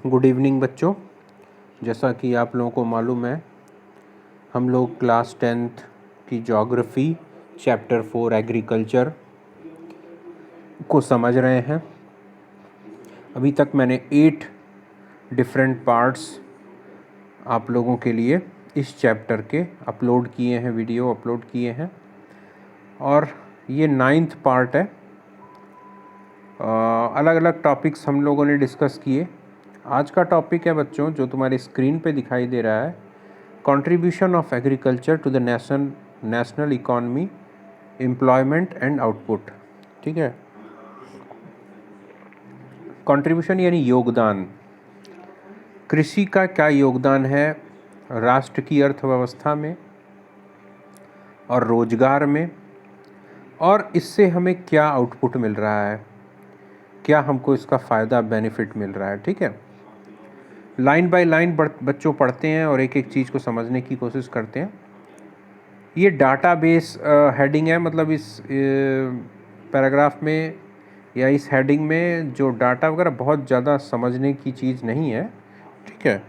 Good evening बच्चों। जैसा कि आप लोगों को मालूम है, हम लोग क्लास 10th की ज्योग्राफी चैप्टर 4 एग्रीकल्चर को समझ रहे हैं। अभी तक मैंने 8 डिफरेंट पार्ट्स आप लोगों के लिए इस चैप्टर के अपलोड किए हैं, वीडियो अपलोड किए हैं और ये 9th पार्ट है। अलग अलग टॉपिक्स हम लोगों ने डिस्कस किए। आज का टॉपिक है बच्चों, जो तुम्हारी स्क्रीन पे दिखाई दे रहा है, contribution of agriculture to the national economy, employment and output. ठीक है, कंट्रीब्यूशन यानी योगदान। कृषि का क्या योगदान है राष्ट्र की अर्थव्यवस्था में और रोजगार में, और इससे हमें क्या आउटपुट मिल रहा है, क्या हमको इसका फ़ायदा बेनिफिट मिल रहा है। ठीक है, लाइन बाय लाइन बच्चों पढ़ते हैं और एक एक चीज़ को समझने की कोशिश करते हैं। ये डाटाबेस हेडिंग है, मतलब इस पैराग्राफ में या इस हेडिंग में जो डाटा वगैरह बहुत ज़्यादा समझने की चीज़ नहीं है। ठीक है,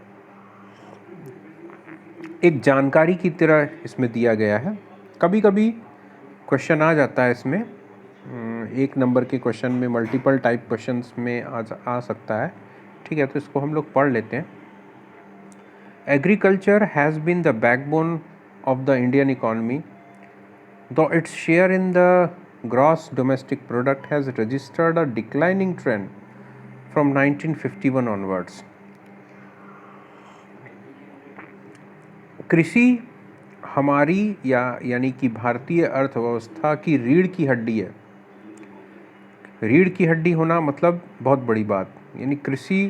एक जानकारी की तरह इसमें दिया गया है। कभी कभी क्वेश्चन आ जाता है इसमें, 1 नंबर के क्वेश्चन में, मल्टीपल टाइप क्वेश्चंस में आ सकता है। ठीक है, तो इसको हम लोग पढ़ लेते हैं। Agriculture has been the backbone of the Indian economy, though its share in the gross domestic product has registered a declining trend from 1951 onwards. कृषि हमारी यानी कि भारतीय अर्थव्यवस्था की रीढ़ की हड्डी है। रीढ़ की हड्डी होना मतलब बहुत बड़ी बात, यानी कृषि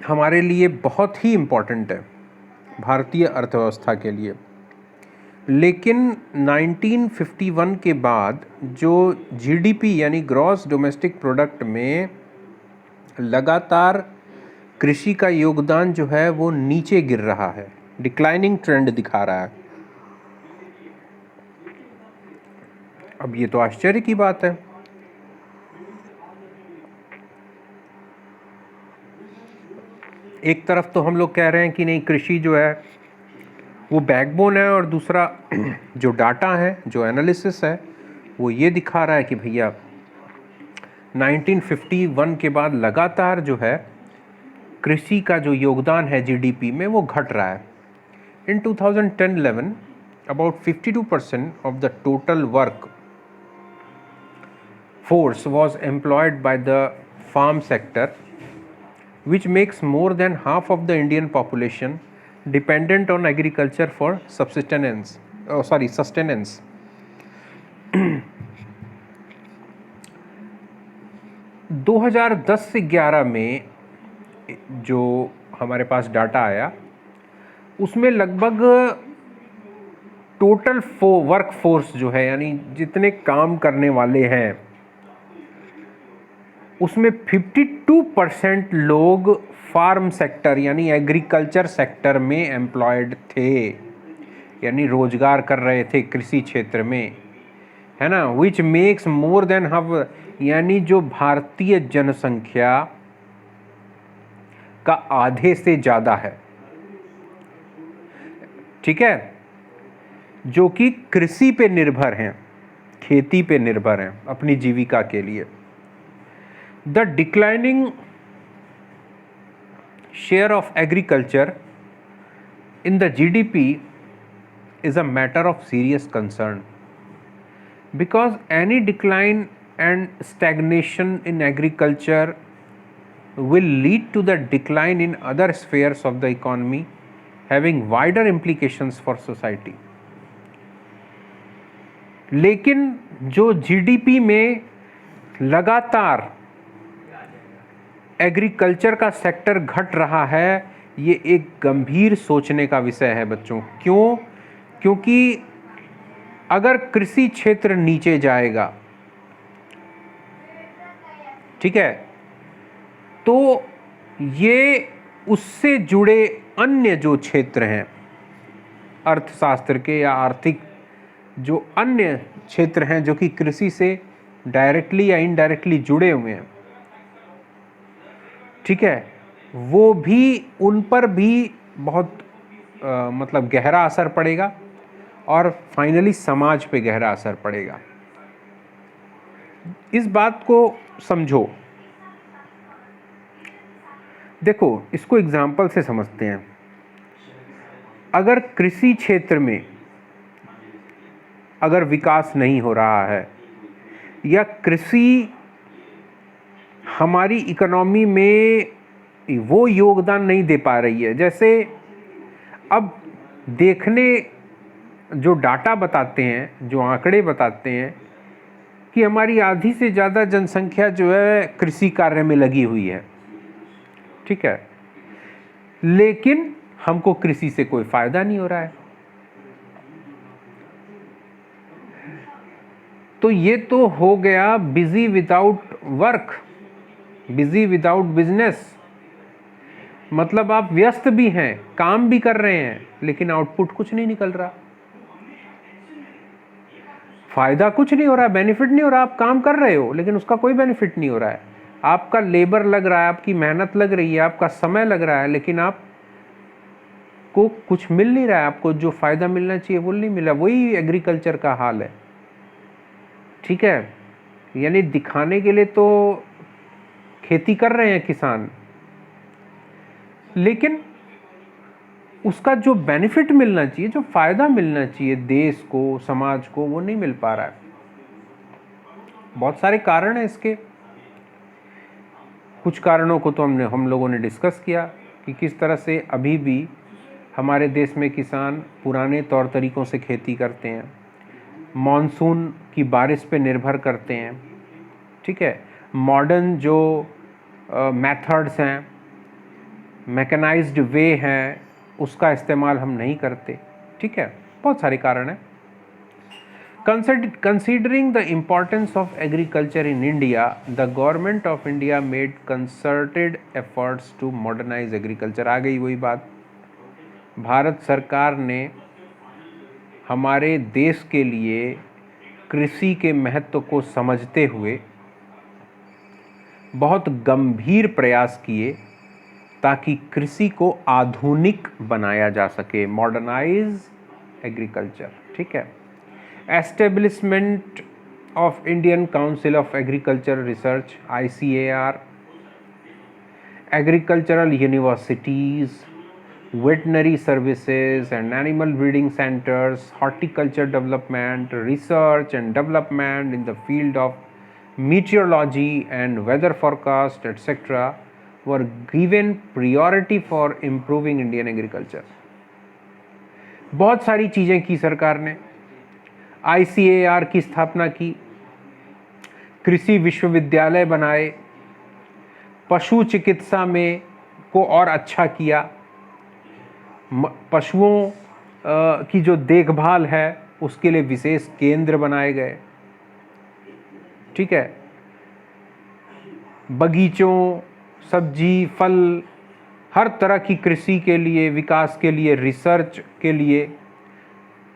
हमारे लिए बहुत ही इम्पोर्टेंट है भारतीय अर्थव्यवस्था के लिए। लेकिन 1951 के बाद जो जीडीपी यानी ग्रॉस डोमेस्टिक प्रोडक्ट में लगातार कृषि का योगदान जो है वो नीचे गिर रहा है, डिक्लाइनिंग ट्रेंड दिखा रहा है। अब ये तो आश्चर्य की बात है। एक तरफ तो हम लोग कह रहे हैं कि नहीं, कृषि जो है वो बैकबोन है, और दूसरा जो डाटा है, जो एनालिसिस है, वो ये दिखा रहा है कि भैया 1951 के बाद लगातार जो है कृषि का जो योगदान है जीडीपी में वो घट रहा है। इन 2010-11 about 52% of the total work force was employed by the farm sector, which makes more than half of the Indian population dependent on agriculture for sustenance. 2010 से 11 में जो हमारे पास डाटा आया, उसमें लगभग टोटल वर्क फोर्स जो है, यानी जितने काम करने वाले हैं, उसमें 52% लोग फार्म सेक्टर यानी एग्रीकल्चर सेक्टर में एम्प्लॉयड थे, यानी रोजगार कर रहे थे कृषि क्षेत्र में, है ना। Which makes more than half, यानी जो भारतीय जनसंख्या का आधे से ज़्यादा है। ठीक है, जो कि कृषि पे निर्भर हैं, खेती पे निर्भर हैं अपनी जीविका के लिए। The declining share of agriculture in the GDP is a matter of serious concern, because any decline and stagnation in agriculture will lead to the decline in other spheres of the economy, having wider implications for society. लेकिन जो GDP में लगातार agriculture का sector घट रहा है, ये एक गंभीर सोचने का विषय है बच्चों। क्यों? क्योंकि अगर कृषि क्षेत्र नीचे जाएगा, ठीक है, तो ये उससे जुड़े अन्य जो क्षेत्र हैं अर्थशास्त्र के या आर्थिक जो अन्य क्षेत्र हैं जो कि कृषि से डायरेक्टली या इनडायरेक्टली जुड़े हुए हैं, ठीक है, वो भी, उन पर भी बहुत मतलब गहरा असर पड़ेगा और फाइनली समाज पे गहरा असर पड़ेगा। इस बात को समझो। देखो, इसको एग्जाम्पल से समझते हैं। अगर कृषि क्षेत्र में अगर विकास नहीं हो रहा है या कृषि हमारी इकोनॉमी में वो योगदान नहीं दे पा रही है, जैसे अब देखने जो डाटा बताते हैं, जो आंकड़े बताते हैं कि हमारी आधी से ज़्यादा जनसंख्या जो है कृषि कार्य में लगी हुई है, ठीक है, लेकिन हमको कृषि से कोई फायदा नहीं हो रहा है। तो ये तो हो गया busy without work, busy without business. मतलब आप व्यस्त भी हैं, काम भी कर रहे हैं, लेकिन आउटपुट कुछ नहीं निकल रहा, फायदा कुछ नहीं हो रहा, बेनिफिट नहीं हो रहा। आप काम कर रहे हो लेकिन उसका कोई बेनिफिट नहीं हो रहा है। आपका लेबर लग रहा है, आपकी मेहनत लग रही है, आपका समय लग रहा है, लेकिन आप को कुछ मिल नहीं रहा है। आपको जो फायदा मिलना चाहिए वो नहीं मिला। वही एग्रीकल्चर का हाल है, ठीक है। यानी दिखाने के लिए तो खेती कर रहे हैं किसान, लेकिन उसका जो बेनिफिट मिलना चाहिए, जो फायदा मिलना चाहिए देश को, समाज को, वो नहीं मिल पा रहा है। बहुत सारे कारण हैं इसके। कुछ कारणों को तो हम लोगों ने डिस्कस किया कि किस तरह से अभी भी हमारे देश में किसान पुराने तौर तरीकों से खेती करते हैं, मॉनसून की बारिश पे निर्भर करते हैं, ठीक है। मॉडर्न जो मेथड्स हैं, मैकेनाइज्ड वे हैं, उसका इस्तेमाल हम नहीं करते, ठीक है। बहुत सारे कारण हैं। Considering the importance of agriculture in India, the government of India made concerted efforts to modernize agriculture। आ गई वही बात, भारत सरकार ने हमारे देश के लिए कृषि के महत्व को समझते हुए बहुत गंभीर प्रयास किए ताकि कृषि को आधुनिक बनाया जा सके, मॉडर्नाइज एग्रीकल्चर, ठीक है। Establishment of Indian council of agriculture research ICAR, agricultural universities, veterinary services and animal breeding centers, horticulture development, research and development in the field of meteorology and weather forecast, etc. were given priority for improving Indian agriculture। बहुत सारी चीज़ें की सरकार ने। ICAR की स्थापना की, कृषि विश्वविद्यालय बनाए, पशु चिकित्सा में को और अच्छा किया, पशुओं की जो देखभाल है उसके लिए विशेष केंद्र बनाए गए, ठीक है। बगीचों, सब्जी, फल, हर तरह की कृषि के लिए, विकास के लिए, रिसर्च के लिए,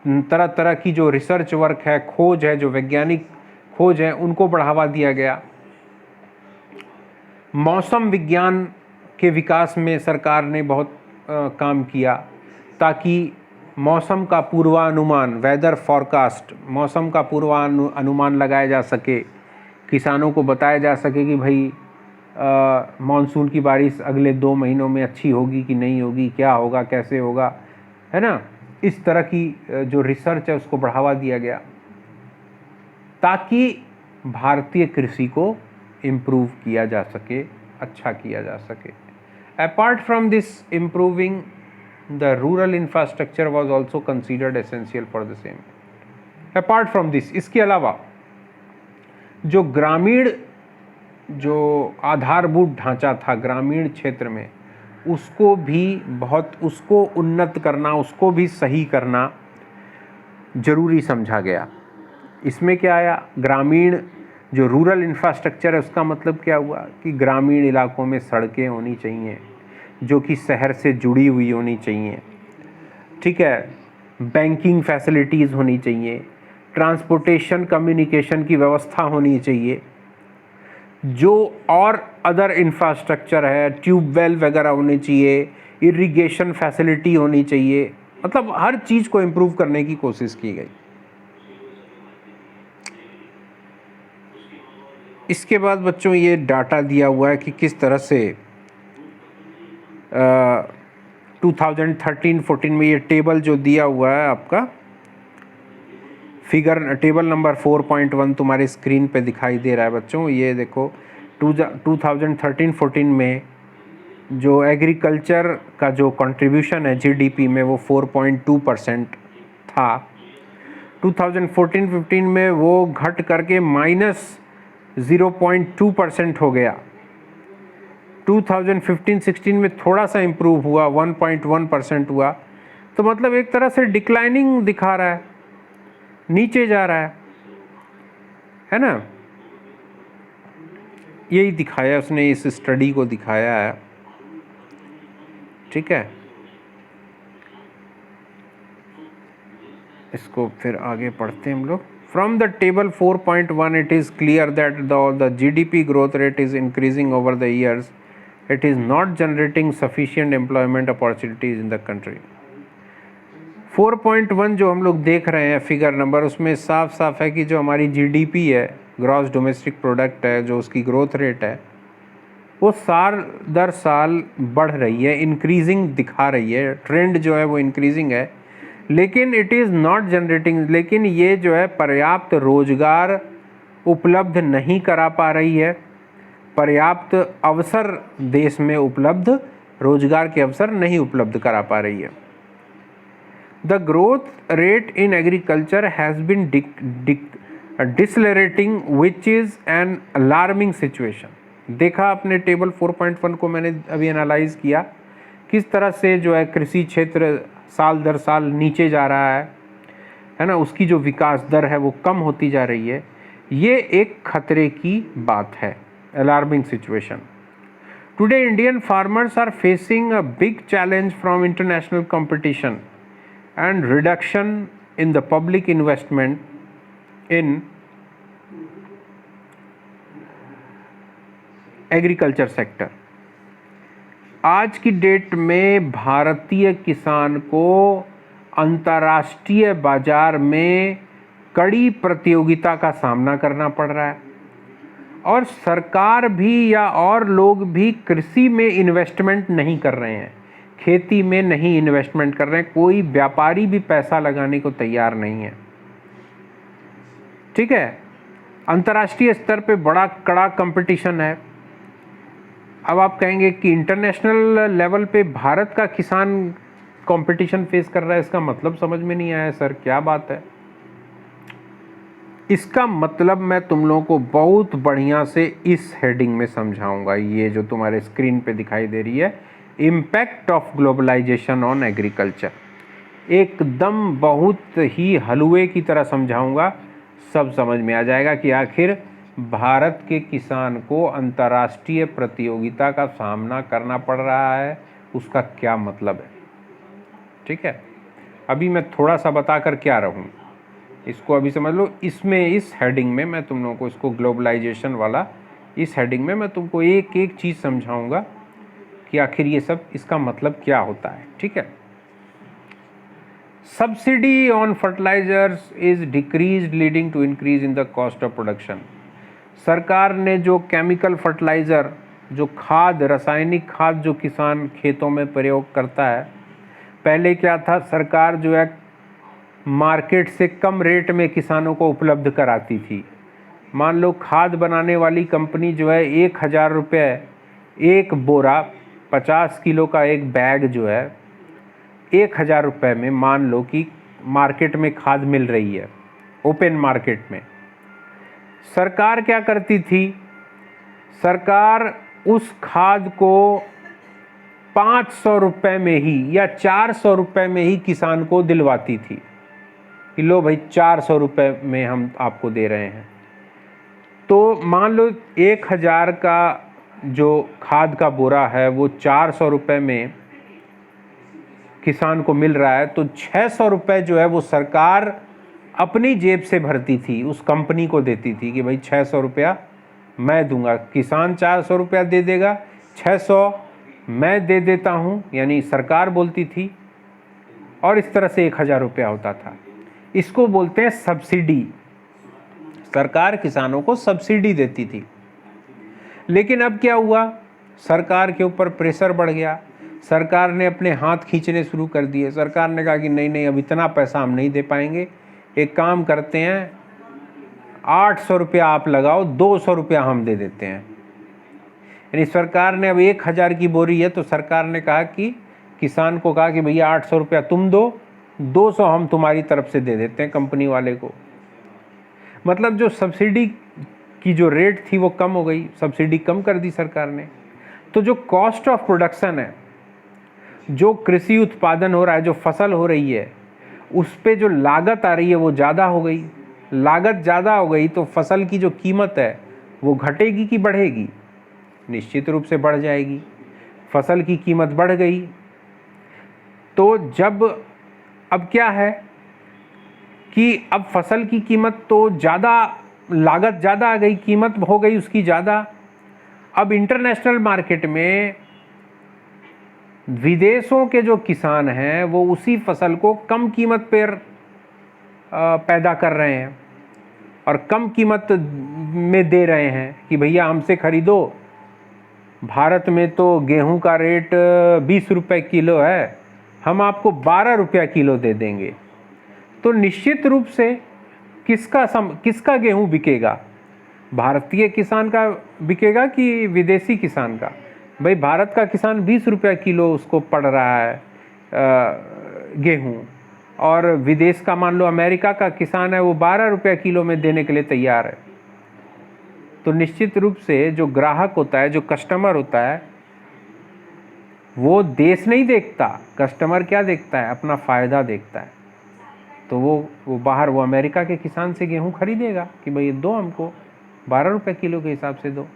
तरह तरह की जो रिसर्च वर्क है, खोज है, जो वैज्ञानिक खोज है, उनको बढ़ावा दिया गया। मौसम विज्ञान के विकास में सरकार ने बहुत काम किया ताकि मौसम का पूर्वानुमान, वेदर फॉरकास्ट, मौसम का पूर्वानुमान लगाया जा सके, किसानों को बताया जा सके कि भाई मानसून की बारिश अगले 2 महीनों में अच्छी होगी कि नहीं होगी, क्या होगा, कैसे होगा, है ना। इस तरह की जो रिसर्च है उसको बढ़ावा दिया गया ताकि भारतीय कृषि को इम्प्रूव किया जा सके, अच्छा किया जा सके। Apart from this, improving the rural infrastructure was also considered essential for the same. Apart from this, इसके अलावा जो ग्रामीण जो आधारभूत ढांचा था ग्रामीण क्षेत्र में, उसको भी उसको उन्नत करना, उसको भी सही करना जरूरी समझा गया। इसमें क्या आया, ग्रामीण जो रूरल इंफ्रास्ट्रक्चर है उसका मतलब क्या हुआ कि ग्रामीण इलाकों में सड़कें होनी चाहिए जो कि शहर से जुड़ी हुई होनी चाहिए, ठीक है। बैंकिंग फैसिलिटीज़ होनी चाहिए, ट्रांसपोर्टेशन कम्युनिकेशन की व्यवस्था होनी चाहिए, जो और अदर इंफ्रास्ट्रक्चर है, ट्यूबवेल वगैरह होने चाहिए, इरिगेशन फैसिलिटी होनी चाहिए, मतलब हर चीज़ को इम्प्रूव करने की कोशिश की गई। इसके बाद बच्चों ये डाटा दिया हुआ है कि किस तरह से 2013-14 में ये टेबल जो दिया हुआ है आपका फिगर, टेबल नंबर 4.1 तुम्हारी स्क्रीन पे दिखाई दे रहा है बच्चों। ये देखो 2013-14 में जो एग्रीकल्चर का जो कंट्रीब्यूशन है जीडीपी में वो 4.2% था। 2014-15 में वो घट करके -0.2% हो गया। 2015-16 में थोड़ा सा इम्प्रूव हुआ, 1.1% हुआ। तो मतलब एक तरह से डिक्लाइनिंग दिखा रहा है, नीचे जा रहा है ना। यही दिखाया उसने, इस स्टडी को दिखाया है, ठीक है। इसको फिर आगे पढ़ते हैं हम लोग। From the table 4.1 it is clear that the GDP growth rate is increasing over the years, it is not generating sufficient employment opportunities in the country. 4.1 जो हम लोग देख रहे हैं फिगर नंबर, उसमें साफ साफ है कि जो हमारी जीडीपी है, ग्रॉस डोमेस्टिक प्रोडक्ट है, जो उसकी ग्रोथ रेट है वो साल दर साल बढ़ रही है, इंक्रीजिंग दिखा रही है, ट्रेंड जो है वो इंक्रीजिंग है। लेकिन इट इज़ नॉट जनरेटिंग, लेकिन ये जो है पर्याप्त रोजगार उपलब्ध नहीं करा पा रही है, पर्याप्त अवसर देश में उपलब्ध, रोजगार के अवसर नहीं उपलब्ध करा पा रही है। The growth rate in agriculture has been decelerating, which is an alarming situation. देखा आपने टेबल 4.1 को, मैंने अभी एनालाइज किया किस तरह से जो है कृषि क्षेत्र साल दर साल नीचे जा रहा है ना, उसकी जो विकास दर है वो कम होती जा रही है। ये एक खतरे की बात है, alarming situation. Today Indian farmers are facing a big challenge from international competition and reduction in the public investment in agriculture sector। आज की डेट में भारतीय किसान को अंतर्राष्ट्रीय बाजार में कड़ी प्रतियोगिता का सामना करना पड़ रहा है, और सरकार भी या और लोग भी कृषि में इन्वेस्टमेंट नहीं कर रहे हैं, खेती में नहीं इन्वेस्टमेंट कर रहे हैं, कोई व्यापारी भी पैसा लगाने को तैयार नहीं है, ठीक है। अंतर्राष्ट्रीय स्तर पे बड़ा कड़ा कंपटीशन है। अब आप कहेंगे कि इंटरनेशनल लेवल पे भारत का किसान कंपटीशन फेस कर रहा है, इसका मतलब समझ में नहीं आया सर, क्या बात है। इसका मतलब मैं तुम लोगों को बहुत बढ़िया से इस हेडिंग में समझाऊंगा। ये जो तुम्हारे स्क्रीन पे दिखाई दे रही है, impact of globalisation on agriculture, एकदम बहुत ही हलवे की तरह समझाऊंगा, सब समझ में आ जाएगा कि आखिर भारत के किसान को अंतर्राष्ट्रीय प्रतियोगिता का सामना करना पड़ रहा है, उसका क्या मतलब है, ठीक है। अभी मैं थोड़ा सा बताकर क्या रहूँ, इसको अभी समझ लो। इसमें इस हेडिंग में मैं तुम लोगों को इसको ग्लोबलाइजेशन वाला, इस हेडिंग में मैं तुमको एक एक चीज़ समझाऊंगा कि आखिर ये सब इसका मतलब क्या होता है, ठीक है। Subsidy on fertilisers is decrease leading to increase in the cost of production. सरकार ने जो केमिकल फर्टिलाइज़र, जो खाद, रासायनिक खाद जो किसान खेतों में प्रयोग करता है, पहले क्या था, सरकार जो है मार्केट से कम रेट में किसानों को उपलब्ध कराती थी। मान लो खाद बनाने वाली कंपनी जो है 1,000 रुपये एक बोरा, 50 किलो का एक बैग जो है 1,000 रुपये में मान लो कि मार्केट में खाद मिल रही है, ओपन मार्केट में। सरकार क्या करती थी, सरकार उस खाद को 500 रुपये में ही या 400 रुपये में ही किसान को दिलवाती थी कि लो भाई 400 रुपये में हम आपको दे रहे हैं। तो मान लो 1,000 का जो खाद का बोरा है वो 400 रुपये में किसान को मिल रहा है, तो 600 रुपये जो है वो सरकार अपनी जेब से भरती थी, उस कंपनी को देती थी कि भाई 600 रुपया मैं दूंगा, किसान 400 रुपया दे देगा, 600 मैं दे देता हूँ, यानी सरकार बोलती थी, और इस तरह से 1000 रुपया होता था। इसको बोलते हैं सब्सिडी। सरकार किसानों को सब्सिडी देती थी। लेकिन अब क्या हुआ, सरकार के ऊपर प्रेशर बढ़ गया, सरकार ने अपने हाथ खींचने शुरू कर दिए। सरकार ने कहा कि नहीं नहीं, अब इतना पैसा हम नहीं दे पाएंगे, एक काम करते हैं, 800 रुपया आप लगाओ, 200 रुपया हम दे देते हैं। यानी सरकार ने अब 1000 की बोरी है तो सरकार ने कहा कि किसान को कहा कि भैया 800 रुपया तुम दो, 200 हम तुम्हारी तरफ से दे देते हैं कंपनी वाले को। मतलब जो सब्सिडी की जो रेट थी वो कम हो गई, सब्सिडी कम कर दी सरकार ने। तो जो कॉस्ट ऑफ प्रोडक्शन है, जो कृषि उत्पादन हो रहा है, जो फसल हो रही है, उस पे जो लागत आ रही है वो ज़्यादा हो गई। लागत ज़्यादा हो गई तो फसल की जो कीमत है वो घटेगी कि बढ़ेगी? निश्चित रूप से बढ़ जाएगी। फसल की कीमत बढ़ गई तो जब अब क्या है कि अब फसल की कीमत तो ज़्यादा, लागत ज़्यादा आ गई, कीमत हो गई उसकी ज़्यादा। अब इंटरनेशनल मार्केट में विदेशों के जो किसान हैं वो उसी फसल को कम कीमत पर पैदा कर रहे हैं और कम कीमत में दे रहे हैं कि भैया हमसे खरीदो। भारत में तो गेहूं का रेट 20 रुपये किलो है, हम आपको 12 रुपया किलो दे देंगे। तो निश्चित रूप से किसका गेहूं बिकेगा? भारतीय किसान का बिकेगा कि विदेशी किसान का? भाई भारत का किसान 20 रुपया किलो उसको पड़ रहा है गेहूं, और विदेश का मान लो अमेरिका का किसान है वो 12 रुपया किलो में देने के लिए तैयार है। तो निश्चित रूप से जो ग्राहक होता है, जो कस्टमर होता है, वो देश नहीं देखता। कस्टमर क्या देखता है? अपना फ़ायदा देखता है। तो वो बाहर, वो अमेरिका के किसान से गेहूं खरीदेगा कि भाई दो हमको 12 रुपये किलो के हिसाब से दो।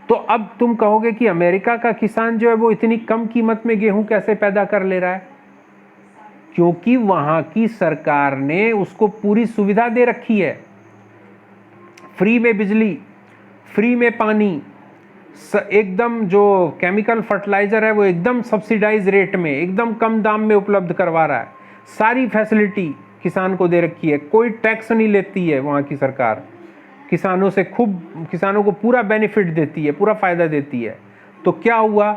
तो अब तुम कहोगे कि अमेरिका का किसान जो है वो इतनी कम कीमत में गेहूं कैसे पैदा कर ले रहा है? क्योंकि वहां की सरकार ने उसको पूरी सुविधा दे रखी है। फ्री में बिजली, फ्री में पानी, एकदम जो केमिकल फर्टिलाइजर है वो एकदम सब्सिडाइज रेट में, एकदम कम दाम में उपलब्ध करवा रहा है। सारी फैसिलिटी किसान को दे रखी है, कोई टैक्स नहीं लेती है वहाँ की सरकार। किसानों से किसानों को पूरा बेनिफिट देती है, पूरा फायदा देती है। तो क्या हुआ,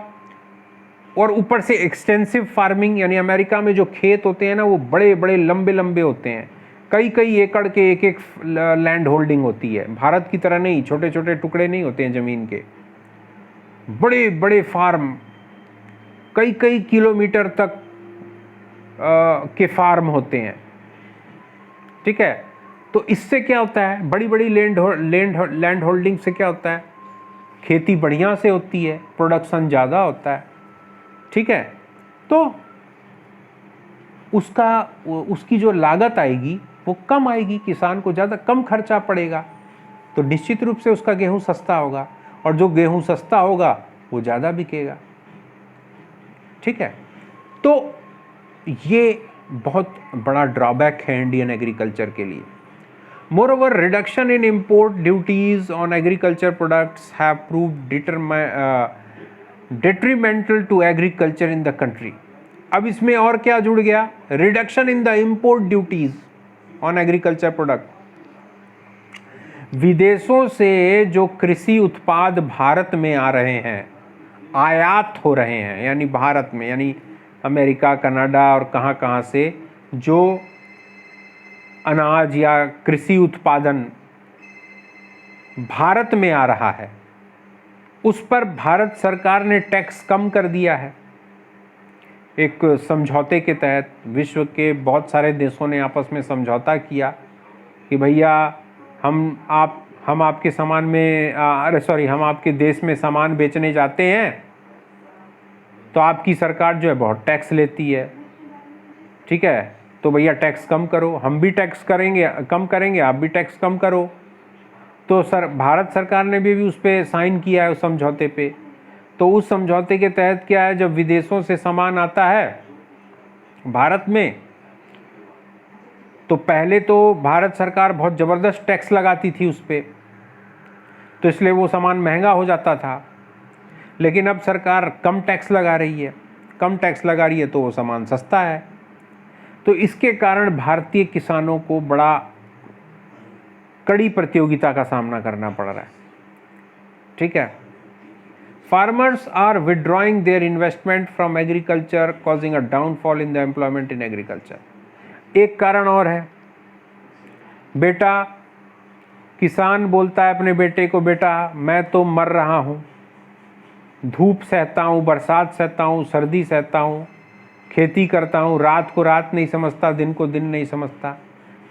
और ऊपर से एक्सटेंसिव फार्मिंग, यानी अमेरिका में जो खेत होते हैं ना वो बड़े बड़े लंबे लंबे होते हैं, कई एकड़ के एक लैंड होल्डिंग होती है। भारत की तरह नहीं, छोटे छोटे टुकड़े नहीं होते हैं ज़मीन के, बड़े बड़े फार्म, कई किलोमीटर तक के फार्म होते हैं। ठीक है, तो इससे क्या होता है, बड़ी बड़ी लैंड होल्डिंग से क्या होता है, खेती बढ़िया से होती है, प्रोडक्शन ज़्यादा होता है। ठीक है, तो उसकी जो लागत आएगी वो कम आएगी, किसान को ज़्यादा कम खर्चा पड़ेगा, तो निश्चित रूप से उसका गेहूं सस्ता होगा, और जो गेहूं सस्ता होगा वो ज़्यादा बिकेगा। ठीक है, तो ये बहुत बड़ा ड्रॉबैक है इंडियन एग्रीकल्चर के लिए। Moreover, reduction in import duties on agriculture products have proved detrimental to agriculture in the country. अब इसमें और क्या जुड़ गया, reduction in the import duties on agriculture product. विदेशों से जो कृषि उत्पाद भारत में आ रहे हैं, आयात हो रहे हैं, यानी भारत में, यानी अमेरिका, कनाडा और कहाँ से जो अनाज या कृषि उत्पादन भारत में आ रहा है, उस पर भारत सरकार ने टैक्स कम कर दिया है। एक समझौते के तहत विश्व के बहुत सारे देशों ने आपस में समझौता किया कि भैया हम आपके सामान में हम आपके देश में सामान बेचने जाते हैं तो आपकी सरकार जो है बहुत टैक्स लेती है। ठीक है, तो भैया टैक्स कम करो, हम भी टैक्स कम करेंगे, आप भी टैक्स कम करो। तो भारत सरकार ने भी उस पर साइन किया है, उस समझौते पे। तो उस समझौते के तहत क्या है, जब विदेशों से सामान आता है भारत में, तो पहले तो भारत सरकार बहुत ज़बरदस्त टैक्स लगाती थी उस पर। तो इसलिए वो सामान महंगा हो जाता था। लेकिन अब सरकार कम टैक्स लगा रही है, कम टैक्स लगा रही है तो वो सामान सस्ता है। तो इसके कारण भारतीय किसानों को बड़ा कड़ी प्रतियोगिता का सामना करना पड़ रहा है। ठीक है, farmers are withdrawing their investment from agriculture causing a downfall in the employment in agriculture. एक कारण और है, बेटा किसान बोलता है अपने बेटे को, बेटा मैं तो मर रहा हूँ, धूप सहता हूँ, बरसात सहता हूँ, सर्दी सहता हूँ, खेती करता हूँ, रात को रात नहीं समझता, दिन को दिन नहीं समझता,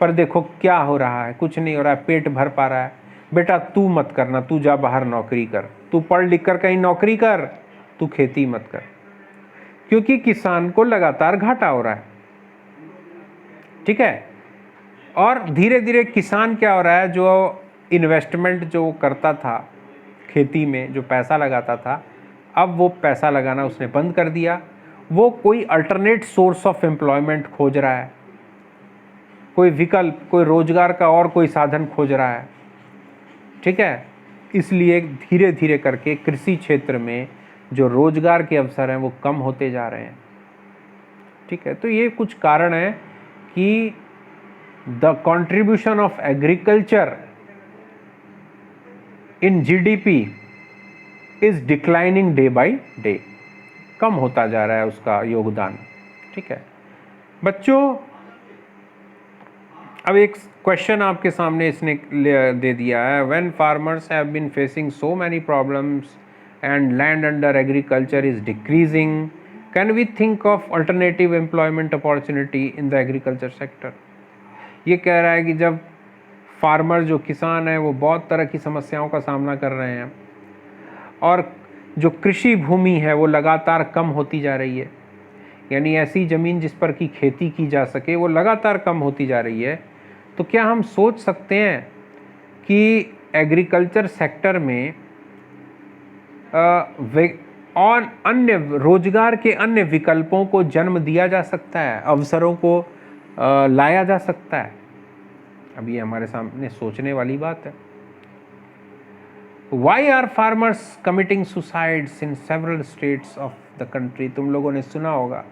पर देखो क्या हो रहा है, कुछ नहीं हो रहा है, पेट भर पा रहा है। बेटा तू मत करना, तू जा बाहर नौकरी कर, तू पढ़ लिख कर कहीं नौकरी कर, तू खेती मत कर, क्योंकि किसान को लगातार घाटा हो रहा है। ठीक है, और धीरे धीरे किसान क्या हो रहा है, जो इन्वेस्टमेंट जो करता था खेती में, जो पैसा लगाता था, अब वो पैसा लगाना उसने बंद कर दिया। वो कोई अल्टरनेट सोर्स ऑफ एम्प्लॉयमेंट खोज रहा है, कोई विकल्प, कोई रोजगार का और कोई साधन खोज रहा है। ठीक है, इसलिए धीरे धीरे करके कृषि क्षेत्र में जो रोजगार के अवसर हैं वो कम होते जा रहे हैं। ठीक है, तो ये कुछ कारण है कि the contribution of agriculture in GDP is declining day by day, कम होता जा रहा है उसका योगदान। ठीक है बच्चों, अब एक क्वेश्चन आपके सामने इसने दे दिया है, when farmers have been facing so many problems and land under agriculture is decreasing, can we think of alternative employment opportunity in the agriculture sector. ये कह रहा है कि जब फार्मर जो किसान है वो बहुत तरह की समस्याओं का सामना कर रहे हैं और जो कृषि भूमि है वो लगातार कम होती जा रही है, यानी ऐसी ज़मीन जिस पर की खेती की जा सके वो लगातार कम होती जा रही है, तो क्या हम सोच सकते हैं कि एग्रीकल्चर सेक्टर में और अन्य रोजगार के अन्य विकल्पों को जन्म दिया जा सकता है, अवसरों को लाया जा सकता है। अब ये हमारे सामने सोचने वाली बात है। Why are farmers committing suicides in several states of the country? तुम लोगों ने सुना होगा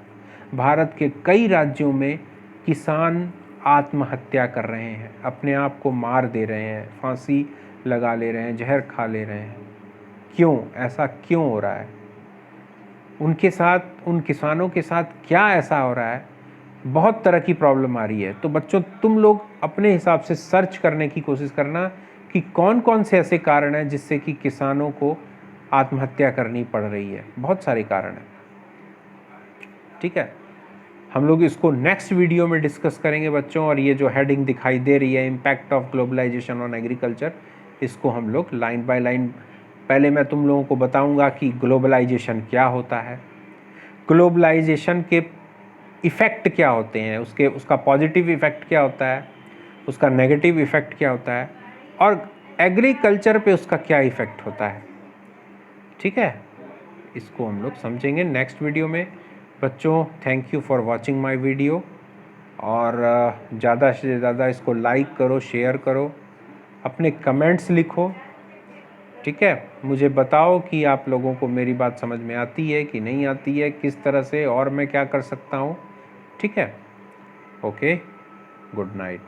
भारत के कई राज्यों में किसान आत्महत्या कर रहे हैं, अपने आप को मार दे रहे हैं, फांसी लगा ले रहे हैं, जहर खा ले रहे हैं। क्यों, ऐसा क्यों हो रहा है? उनके साथ, उन किसानों के साथ क्या ऐसा हो रहा है? बहुत तरह की प्रॉब्लम आ रही है। तो बच्चों तुम लोग अपने हिसाब से सर्च करने की कोशिश करना कि कौन कौन से ऐसे कारण हैं जिससे कि किसानों को आत्महत्या करनी पड़ रही है। बहुत सारे कारण हैं। ठीक है, हम लोग इसको नेक्स्ट वीडियो में डिस्कस करेंगे बच्चों। और ये जो हेडिंग दिखाई दे रही है, impact of globalisation on agriculture, इसको हम लोग लाइन बाय लाइन, पहले मैं तुम लोगों को बताऊंगा कि ग्लोबलाइजेशन क्या होता है, ग्लोबलाइजेशन के इफ़ेक्ट क्या होते हैं, उसका पॉजिटिव इफ़ेक्ट क्या होता है, उसका नेगेटिव इफ़ेक्ट क्या होता है, और एग्रीकल्चर पे उसका क्या इफ़ेक्ट होता है। ठीक है, इसको हम लोग समझेंगे नेक्स्ट वीडियो में। बच्चों thank you for watching my video, और ज़्यादा से ज़्यादा इसको लाइक करो, शेयर करो, अपने कमेंट्स लिखो। ठीक है, मुझे बताओ कि आप लोगों को मेरी बात समझ में आती है कि नहीं आती है, किस तरह से और मैं क्या कर सकता हूँ। ठीक है, ओके, गुड नाइट।